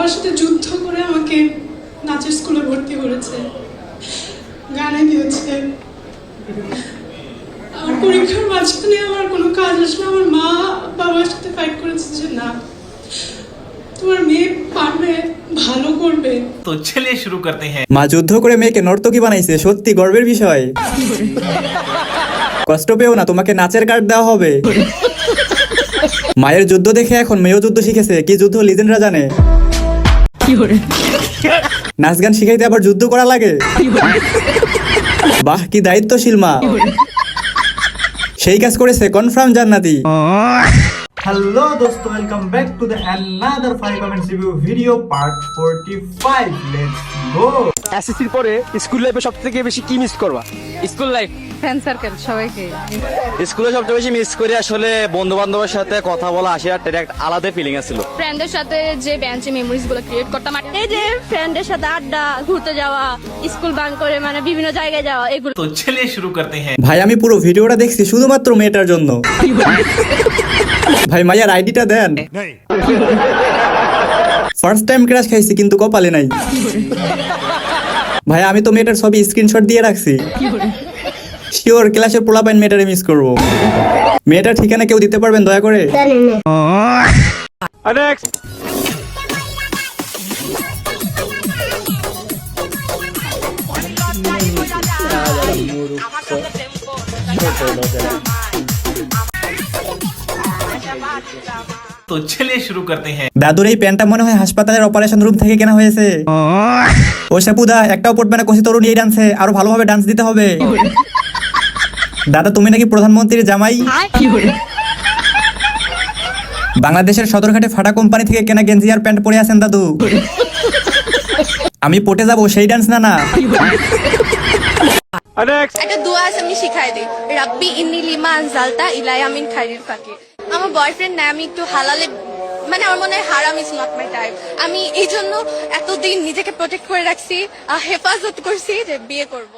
বাবার সাথে যুদ্ধ করে আমাকে নাচের স্কুলে ভর্তি করেছে, গানে দিয়েছে। আমার পরীক্ষার মাঝখানে আমার কোনো কাজ আসলে আমার মা বাবার সাথে ফাইট করেছে যে না, তোমার মেয়ে পারবে, ভালো করবে। তো চলিए শুরু করতে हैं। মা যুদ্ধ করে মেয়েকে নর্তকী বানাইছে, সত্যি গর্বের বিষয়। কষ্ট পেও না, তোমাকে নাচের কার্ড দেওয়া হবে। মায়ের যুদ্ধ দেখে এখন মেয়েও যুদ্ধ শিখেছে। কি যুদ্ধ লিজেন্ডরা জানে। নাচ গান শিখাইতে আবার যুদ্ধ করা লাগে। বাহ, কি দায়িত্বশীল মা। সেই কাজ করেছে, কনফার্ম জান্নাতি। हेलो दोस्तों, welcome back to the another 5 comments review video part 45। Let's go. এসএসসির পরে স্কুল লাইফে সবথেকে বেশি কি মিস করবা? স্কুল লাইফ, ফ্রেন্ড সার্কেল, সবাইকে। স্কুলে সবচেয়ে বেশি মিস করি আসলে বন্ধু বান্ধবের সাথে কথা বলা, আসে আর একটা আলাদা ফিলিং আছিল। ফ্রেন্ডদের সাথে যে বেঞ্চে মেমোরিজ গুলো ক্রিয়েট করতাম, এই যে ফ্রেন্ডদের সাথে আড্ডা, ঘুরতে যাওয়া, স্কুল বাঙ্ক করে মানে বিভিন্ন জায়গায় যাওয়া, এগুলো। तो चलिए शुरू करते हैं। ভাই আমি পুরো ভিডিওটা দেখছি শুধুমাত্র মেয়েটার জন্য। ভাই মাইয়ার আইডিটা দেন। ফার্স্ট টাইম ক্রাশ খাইছি কিন্তু কপালে নাই। ভাই আমি তো মেয়েটার ছবি স্ক্রিনশট দিয়ে রাখছি। শিওর ক্লাসের পোলাপাইন মেয়েটারে মিস করবো। মেয়েটার ঠিকানা কেউ দিতে পারবেন দয়া করে? নেক্সট तो चलिए शुरू करते हैं। দাদুর এই প্যান্টটা মনে হয় হাসপাতালের অপারেশন রুম থেকে কেনা হয়েছে। ও সাপুদা, একটাও পড়বে না কষি তরুণ এই ডান্সে, আরো ভালোভাবে ডান্স দিতে হবে। দাদা তুমি নাকি প্রধানমন্ত্রীর জামাই? বাংলাদেশের সদরঘাটে ফাটা কোম্পানি থেকে কেনা গেঞ্জি আর প্যান্ট পরে আছেন দাদু। আমি পটে যাব সেই ডান্স না না। নেক্সট একটা দোয়া আছে, আমি শিখাই দিই। রাব্বি ইন্নি লিমা আনজালতা ইলাইয়া মিন খাইরিল ফাকি। আমার বয়ফ্রেন্ড না, আমি একটু হালালে, মানে আমার মনে হয় হারাম ইজ নট মাই টাইপ। আমি এই জন্য এতদিন নিজেকে প্রোটেক্ট করে রাখছি, হেফাজত করছি যে বিয়ে করব।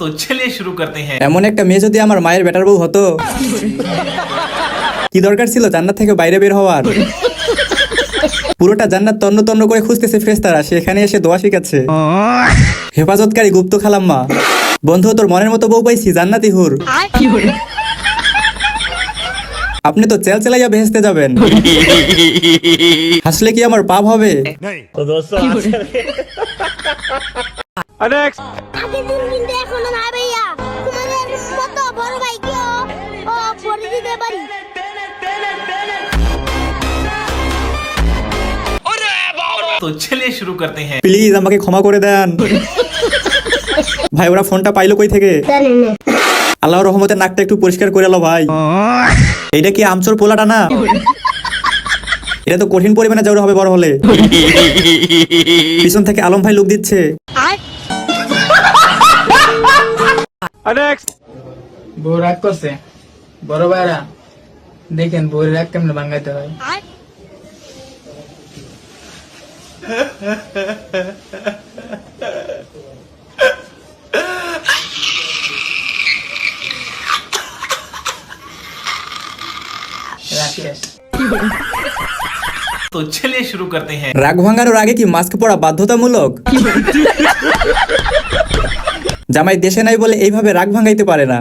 तो चलिए शुरू करते हैं। এমন একটা মেয়ে যদি আমার মায়ের বেটার বউ হতো, কি দরকার ছিল জান্নাত থেকে বাইরে বের হওয়ার? পুরোটা জান্নাত তন্ন তন্ন করে খুঁজতেছে ফেরেশতারা, সেখানে এসে দোয়া শিখাচ্ছে। হেফাজতকারী গুপ্ত খালাম্মা। বন্ধু তোর মনের মতো বউ পাইছি, জান্নাতি হুর। আপনি তো চেল চেলাইয়া বেহেশতে যাবেন। হাসলে কি আমার পাপ হবে? নেক্সট আগের দিন কিন্তু এখনো না ভাইয়া, তোমাদের মতো বড় ভাইকেও পড়ে দিতে পারি। तो चलिए शुरू करते हैं। প্লিজ আমাকে ক্ষমা করে দেন। ভাই ওরা ফোনটা পাইলো কই থেকে? আল্লাহর রহমতে নাকটা একটু পরিষ্কার করে লো ভাই। এইটা কি আমচোর পোলাটা না? এটা তো কঠিন পরিমাণে জোর হবে বড় হলে। পিছন থেকে আলম ভাই লোক দিচ্ছে। নেক্সট বউ রাগ করছে, বড় ভাইরা দেখেন বউর রাগ কেমনে ভাঙাইতে হয়। রাকেশ तो चलिए शुरू करते हैं। রাগ ভাঙানোর আগে কি মাস্ক পরা বাধ্যতামূলক? জামাই দেশে নাই বলে এইভাবে রাগ ভাঙাইতে পারে না।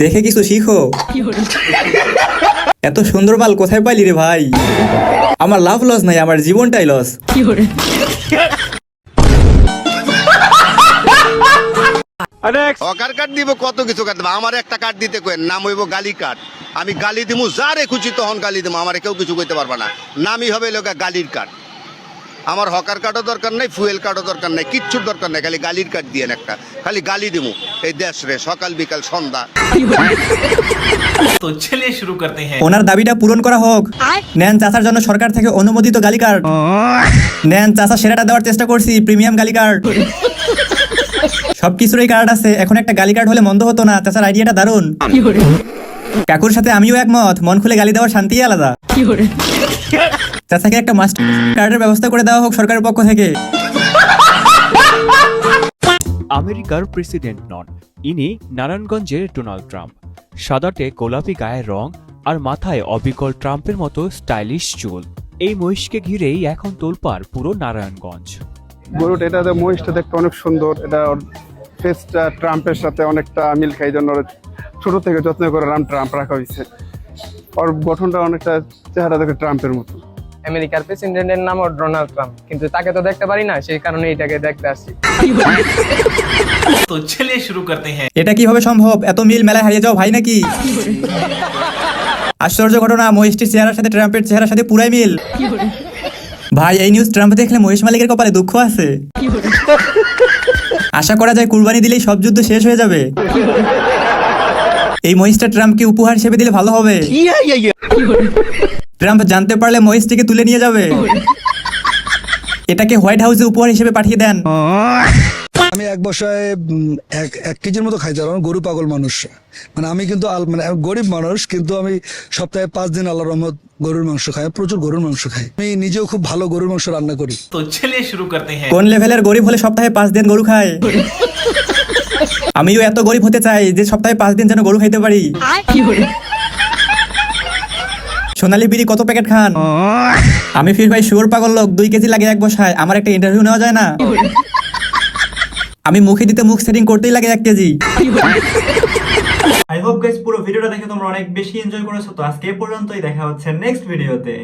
দেখে কিছু শিখো। এত সুন্দর মাল কোথায় পাইলি রে ভাই? আমার লাভ লস নাই, আমার জীবনটাই লস। নেক্সট হকার কার্ড দিব, কত কিছু কার্ড দিব। আমার একটা কার্ড দিতে কই, নাম হইব গালি কার্ড। আমি গালি দিমু যারে খুশি তখন গালি দিমু, আমার কেউ কিছু কইতে পারবে না। নামই হবে লোকা গালির কার্ড। আমার হকার কার্ডও দরকার নাই, ফুয়েল কার্ডও দরকার নাই, কিচ্ছুর দরকার নাই, খালি গালির কার্ড দিয়েন একটা। খালি গালি দিমু এই দেশ রে, সকাল বিকাল সন্ধ্যা। तो चलिए शुरू करते हैं। ওনার দাবিটা পূরণ করা হোক। নেন চাচার জন্য সরকার থেকে অনুমোদিত গালি কার্ড। নেন চাচা সেরাটা দেওয়ার চেষ্টা করছি, প্রিমিয়াম গালি কার্ড। সবকিছুরই কার্ড আছে, এখন একটা গালি কার্ড হলে মন্দ হতো না। চাচার আইডিয়াটা দারুণ। কাকুর সাথে আমিও একমত, মন খুলে গালি দেওয়ার শান্তিই আলাদা। চাচাকে একটা মাস্টার কার্ডের ব্যবস্থা করে দেওয়া হোক সরকারের পক্ষ থেকে। আমেরিকার প্রেসিডেন্ট নন, ইনি নারায়ণগঞ্জের ডোনাল্ড ট্রাম্প। সাদাটে গোলাপি গায়ের রং আর মাথায় অবিকল ট্রাম্পের মতো স্টাইলিশ চুল। এই মহিষকে ঘিরেই এখন তোলপাড় পুরো নারায়ণগঞ্জ। গরুটা এটা মহিষটা দেখতে অনেক সুন্দর, এটা ফেসটা ট্রাম্পের সাথে অনেকটা মিল খাই, জন্য ছোট থেকে যত্ন করে ট্রাম্প রাখা হয়েছে। ওর গঠনটা অনেকটা চেহারা দেখে ট্রাম্পের মতো। আমেরিকার প্রেসিডেন্টের নাম ডোনাল্ড ট্রাম্প, কিন্তু তাকে তো দেখতে পারি না, সেই কারণে এটাকে দেখতে আসছি। तो चलिए शुरू करते हैं। এটা কিভাবে সম্ভব? এত মিল মেলায় হারিয়ে যাও ভাই নাকি? আশ্চর্য ঘটনা, মহিষটির চেহারার সাথে ট্রাম্পের চেহারার সাথে পুরাই মিল। ভাই এই নিউজ ট্রাম্প দেখলে মহিষ মালিকের কপালে দুঃখ আছে। আশা করা যায় কুরবানি দিলেই সব যুদ্ধ শেষ হয়ে যাবে। এই মহিষটা ট্রাম্পকে উপহার হিসেবে দিলে ভালো হবে। ট্রাম্প জানতে পারলে মহিষটিকে তুলে নিয়ে যাবে। এটাকে হোয়াইট হাউসে উপহার হিসেবে পাঠিয়ে দেন। আমি এক বসায় এক কেজির মতো খাইতে পারলাম, গরু পাগল মানুষ। মানে আমি কিন্তু মানে গরিব মানুষ, কিন্তু আমি সপ্তাহে 5 দিন আল্লাহর রহমত গরুর মাংস খাই, প্রচুর গরুর মাংস খাই। আমি নিজেও খুব ভালো গরুর মাংস রান্না করি। तो चलिए शुरू करते हैं। কোন লেভেলের গরিব হলে সপ্তাহে 5 দিন গরু খায়? আমিও এত গরিব হতে চাই যে সপ্তাহে 5 দিন যেন গরু খাইতে পারি। সোনালী বিড়ি কত প্যাকেট খান? আমি ফির ভাই শুয়োর পাগল লোক, 2 কেজি লাগে এক বসায়। আমার একটা ইন্টারভিউ নেওয়া যায় না? আমি মুখে দিতে মুখ সেটিং করতেই লাগে 1 কেজি। আই হোপ গাইস পুরো ভিডিওটা দেখে তোমরা অনেক বেশি এনজয় করেছো। তো আজকে এই পর্যন্তই, দেখা হচ্ছে নেক্সট ভিডিওতে।